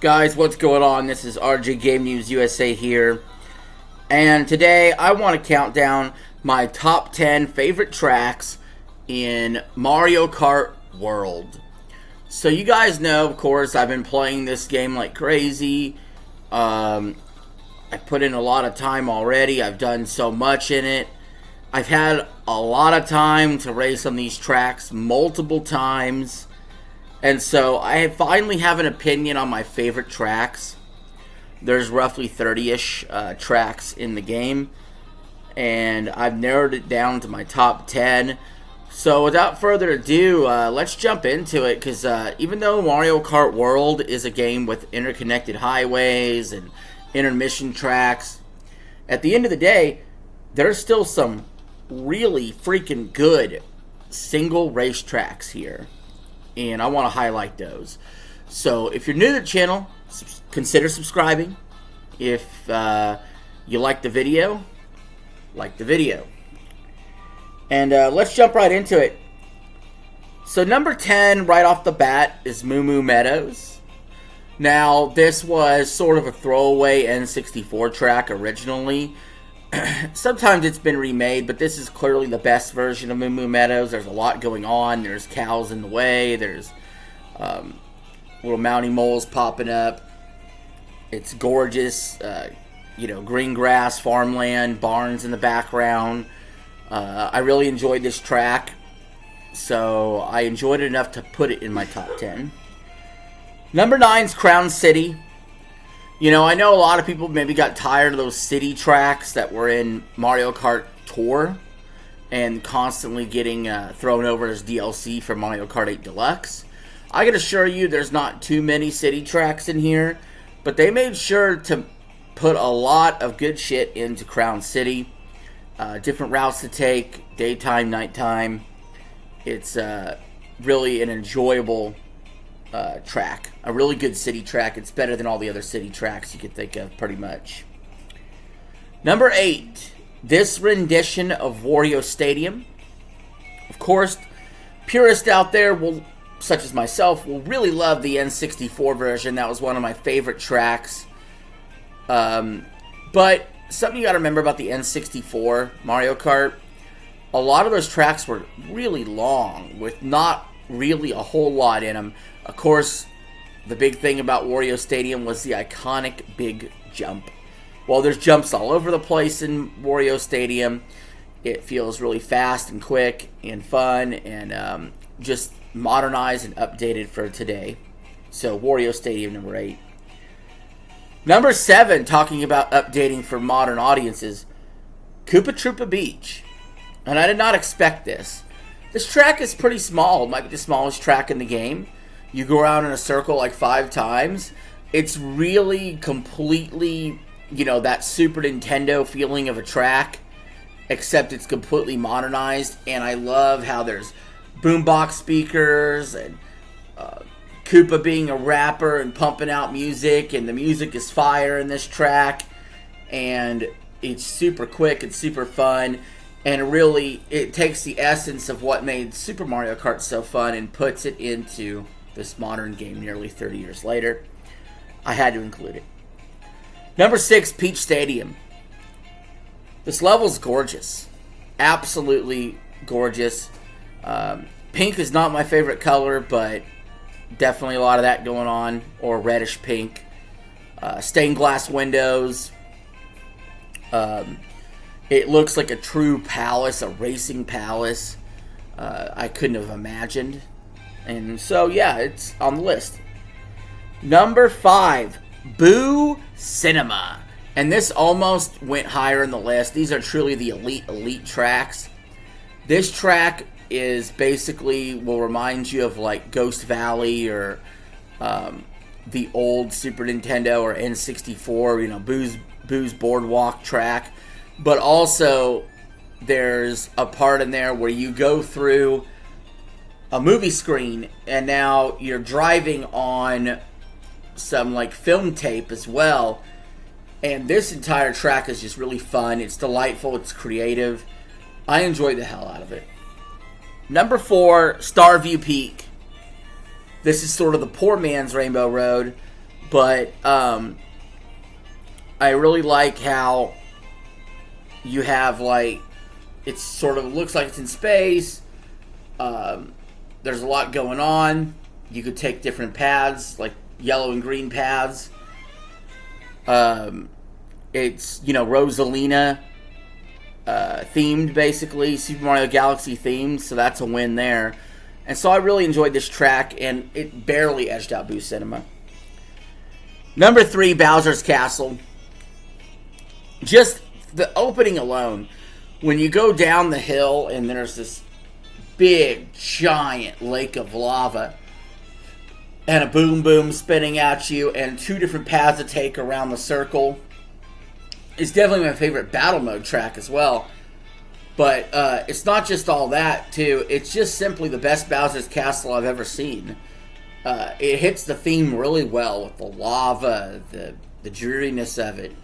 Guys, what's going on? This is RJ Game News USA here. And today I want to count down my top 10 favorite tracks in Mario Kart World. So you guys know, of course, I've been playing this game like crazy. I put in a lot of time already. I've done so much in it. I've had a lot of time to race on these tracks multiple times. And so I finally have an opinion on my favorite tracks. There's roughly 30-ish tracks in the game. And I've narrowed it down to my top 10. So without further ado, let's jump into it. Because even though Mario Kart World is a game with interconnected highways and intermission tracks, at the end of the day, there's still some really freaking good single race tracks here. And I want to highlight those. So if you're new to the channel, consider subscribing. If you like the video, like the video. And let's jump right into it. So number 10 right off the bat is Mumu Meadows. Now this was sort of a throwaway N64 track originally. Sometimes it's been remade, but this is clearly the best version of Mumu Meadows. There's a lot going on. There's cows in the way. There's little mounty moles popping up. It's gorgeous. Green grass, farmland, barns in the background. I really enjoyed this track, so I enjoyed it enough to put it in my top 10. Number 9 is Crown City. You know, I know a lot of people maybe got tired of those city tracks that were in Mario Kart Tour and constantly getting thrown over as DLC for Mario Kart 8 Deluxe. I can assure you there's not too many city tracks in here, but they made sure to put a lot of good shit into Crown City. Different routes to take, daytime, nighttime. It's really an enjoyable track. A really good city track. It's better than all the other city tracks you could think of, pretty much. Number 8. This rendition of Wario Stadium. Of course, purists out there, such as myself, will really love the N64 version. That was one of my favorite tracks. But something you gotta remember about the N64 Mario Kart, a lot of those tracks were really long, with not really a whole lot in them. Of course, the big thing about Wario Stadium was the iconic big jump. Well, there's jumps all over the place in Wario Stadium. It feels really fast and quick and fun and just modernized and updated for today. So, Wario Stadium, number 8. Number 7, talking about updating for modern audiences, Koopa Troopa Beach. And I did not expect this. This track is pretty small. It might be the smallest track in the game. You go around in a circle like 5 times. It's really completely, that Super Nintendo feeling of a track, except it's completely modernized. And I love how there's boombox speakers and Koopa being a rapper and pumping out music, and the music is fire in this track. And it's super quick and super fun. And really, it takes the essence of what made Super Mario Kart so fun and puts it into this modern game nearly 30 years later. I had to include it. Number 6, Peach Stadium. This level's gorgeous. Absolutely gorgeous. Pink is not my favorite color, but definitely a lot of that going on. Or reddish pink. Stained glass windows. It looks like a true palace, a racing palace. I couldn't have imagined. And so, yeah, it's on the list. Number 5, Boo Cinema. And this almost went higher in the list. These are truly the elite tracks. This track is basically, will remind you of like Ghost Valley or the old Super Nintendo or N64, Boo's Boardwalk track. But also, there's a part in there where you go through a movie screen, and now you're driving on some like film tape as well. And this entire track is just really fun. It's delightful. It's creative. I enjoyed the hell out of it. Number 4, Starview Peak. This is sort of the poor man's Rainbow Road. But I really like how you have, like, it sort of looks like it's in space. There's a lot going on. You could take different paths, like yellow and green paths. It's, Rosalina themed, basically. Super Mario Galaxy themed, so that's a win there. And so I really enjoyed this track, and it barely edged out Boo Cinema. Number 3, Bowser's Castle. Just the opening alone, when you go down the hill and there's this big, giant lake of lava and a boom boom spinning at you and 2 different paths to take around the circle, it's definitely my favorite battle mode track as well. But it's not just all that, too. It's just simply the best Bowser's Castle I've ever seen. It hits the theme really well with the lava, the dreariness of it,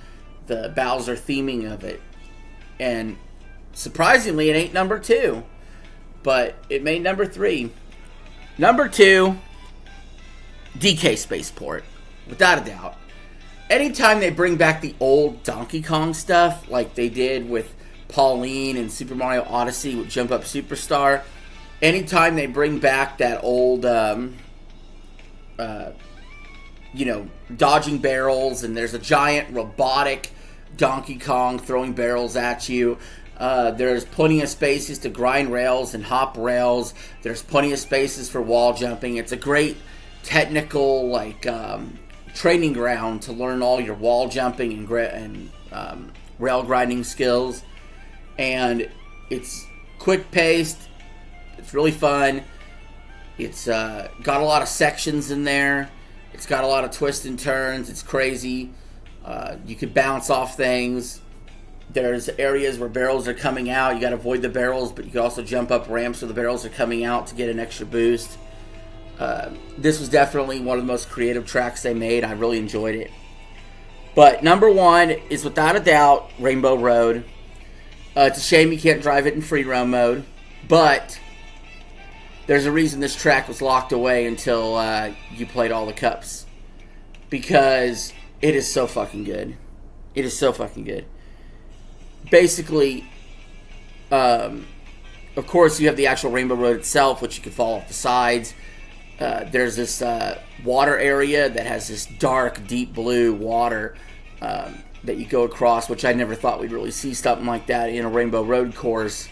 the Bowser theming of it. And surprisingly, it ain't number 2. But it made number 3. Number 2, DK Spaceport. Without a doubt. Anytime they bring back the old Donkey Kong stuff, like they did with Pauline and Super Mario Odyssey with Jump Up Superstar, anytime they bring back that old, dodging barrels, and there's a giant robotic Donkey Kong throwing barrels at you. There's plenty of spaces to grind rails and hop rails. There's plenty of spaces for wall jumping. It's a great technical, training ground to learn all your wall jumping and rail grinding skills. And it's quick paced. It's really fun. It's got a lot of sections in there. It's got a lot of twists and turns. It's crazy. You can bounce off things. There's areas where barrels are coming out. You got to avoid the barrels, but you can also jump up ramps where the barrels are coming out to get an extra boost. This was definitely one of the most creative tracks they made. I really enjoyed it. But number 1 is without a doubt Rainbow Road. It's a shame you can't drive it in free roam mode, but there's a reason this track was locked away until you played all the cups, because it is so fucking good. It is so fucking good. Basically, of course, you have the actual Rainbow Road itself, which you can fall off the sides. There's this water area that has this dark, deep blue water that you go across, which I never thought we'd really see something like that in a Rainbow Road course.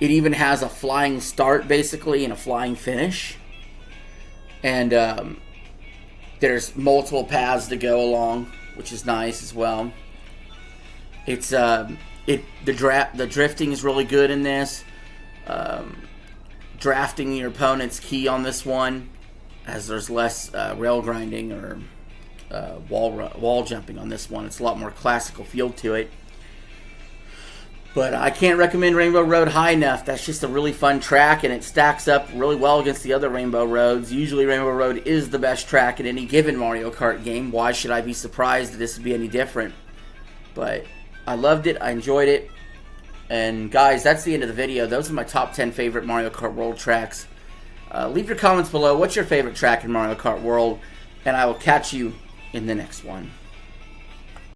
It even has a flying start, basically, and a flying finish. And there's multiple paths to go along, which is nice as well. It's the drifting is really good in this. Drafting your opponent's key on this one, as there's less rail grinding or wall jumping on this one. It's a lot more classical feel to it. But I can't recommend Rainbow Road high enough. That's just a really fun track, and it stacks up really well against the other Rainbow Roads. Usually Rainbow Road is the best track in any given Mario Kart game. Why should I be surprised that this would be any different? But I loved it. I enjoyed it. And guys, that's the end of the video. Those are my top 10 favorite Mario Kart World tracks. Leave your comments below. What's your favorite track in Mario Kart World? And I will catch you in the next one.